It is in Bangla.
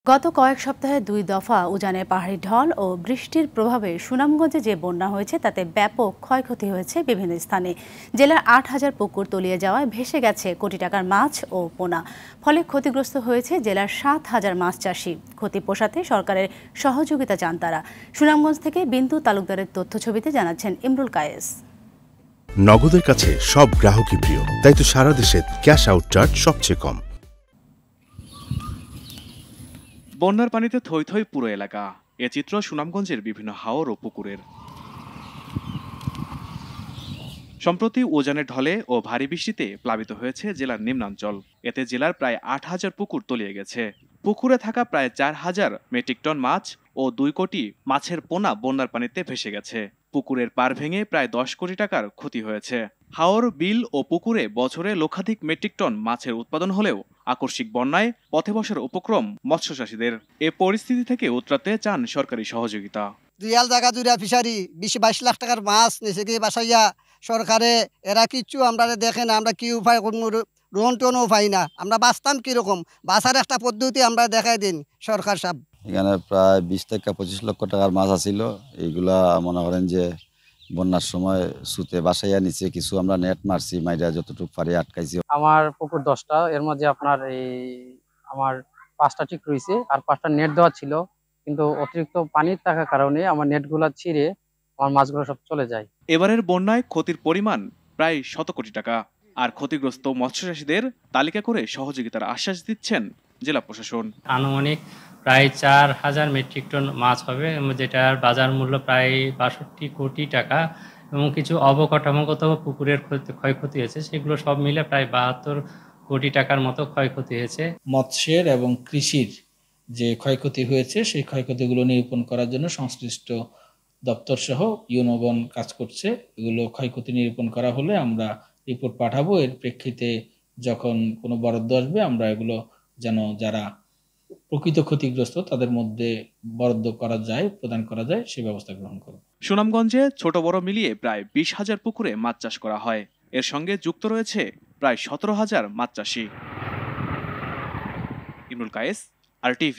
গত কয়েক সপ্তাহে 2 দফা উজানে পাহাড়ি ঢল ও বৃষ্টির প্রভাবে সুনামগঞ্জে যে বন্যা হয়েছে তাতে ব্যাপক ক্ষয়ক্ষতি হয়েছে বিভিন্ন স্থানে। জেলার 8,000 পুকুর তলিয়ে যাওয়ায় ভেসে গেছে কোটি টাকার মাছ ও পোনা। ফলে ক্ষতিগ্রস্ত হয়েছে জেলার 7,000 মাছ চাষি। ক্ষতি পোষাতে সরকারের সহযোগিতা চান তারা। সুনামগঞ্জ থেকে বিন্দু তালুকদারের তথ্যছবিতে জানাচ্ছেন ইমরুল কায়েস। নগদের কাছে সব গ্রাহকই প্রিয়, তাই তো সারা দেশে ক্যাশ আউট চার্জ সবচেয়ে কম। বন্যার পানিতে থই থই পুরো এলাকা। এ চিত্র সুনামগঞ্জের বিভিন্ন হাওর ও পুকুরের। সম্প্রতি উজানের ঢলে ও ভারী বৃষ্টিতে প্লাবিত হয়েছে জেলার নিম্নাঞ্চল। এতে জেলার প্রায় 8,000 পুকুর তলিয়ে গেছে। পুকুরে থাকা প্রায় 4,000 মেট্রিক টন মাছ ও 2 কোটি মাছের পোনা বন্যার পানিতে ভেসে গেছে। পুকুরের পাড় ভেঙে প্রায় 10 কোটি টাকার ক্ষতি হয়েছে। হাওর, বিল ও পুকুরে বছরে লক্ষাধিক মেট্রিক টন মাছের উৎপাদন হলেও আকস্মিক বন্যায় পথে বসার উপক্রম মৎস্যচাষীদের। এ পরিস্থিতি থেকে উতরাতে চান সরকারি সহযোগিতা। দুইয়াল জায়গা জুড়ে ফিশারি 20-22 লাখ টাকার মাছ নিচে গিয়ে বাসাইয়া সরকারে এরা কিচ্ছু আমরা দেখে না। আমরা কি উপায় লোন টোনও পাই না। আমরা বাঁচতাম কিরকম বাঁচার একটা পদ্ধতি আমরা দেখাই দিন সরকার সাহেব। এখানে প্রায় 20 থেকে 25 লক্ষ টাকার মাছ আছিল। এইগুলা মনে করেন যে বন্যার সময় সুতে বাসাইয়া নিচে কিছু আমরা নেট মারছি, মাইরা যতটুকু পারি আটকাইছি। আমার পুকুর 10টা, এর মধ্যে আপনার আমার 5টা ঠিক রয়েছে আর 5টা নেট দেওয়া ছিল, কিন্তু অতিরিক্ত পানির থাকার কারণে আমার নেটগুলো ছিঁড়ে আমার মাছগুলো সব চলে যায়। এবারের বন্যায় ক্ষতির পরিমাণ প্রায় 100 কোটি টাকা। আর ক্ষতিগ্রস্ত মৎস্যচাষীদের তালিকা করে সহযোগিতার আশ্বাস দিচ্ছেন জেলা প্রশাসন। আনুমানিক প্রায় 4,000 মেট্রিক টন মাছ হবে, যেটার বাজার মূল্য প্রায় 62 কোটি টাকা, এবং কিছু অবকাঠামোগত পুকুরের ক্ষয়ক্ষতি হয়েছে, সেগুলো সব মিলে প্রায় 72 কোটি টাকার মতো ক্ষয়ক্ষতি হয়েছে। মৎস্যের এবং কৃষির যে ক্ষয়ক্ষতি হয়েছে সেই ক্ষয়ক্ষতিগুলো নিরূপণ করার জন্য সংশ্লিষ্ট দপ্তর সহ ইউনোগণ কাজ করছে। এগুলো ক্ষয়ক্ষতি নিরূপণ করা হলে আমরা রিপোর্ট পাঠাবো। এর প্রেক্ষিতে যখন কোনো বরাদ্দ আসবে আমরা এগুলো যেন যারা প্রকৃত ক্ষতিগ্রস্ত তাদের মধ্যে বরাদ্দ করা যায়, প্রদান করা যায়, সেই ব্যবস্থা গ্রহণ করব। সুনামগঞ্জে ছোট বড় মিলিয়ে প্রায় 20,000 পুকুরে মাছ চাষ করা হয়। এর সঙ্গে যুক্ত রয়েছে প্রায় 17,000 মাছ চাষি। ইমরুল কায়েস, RTV।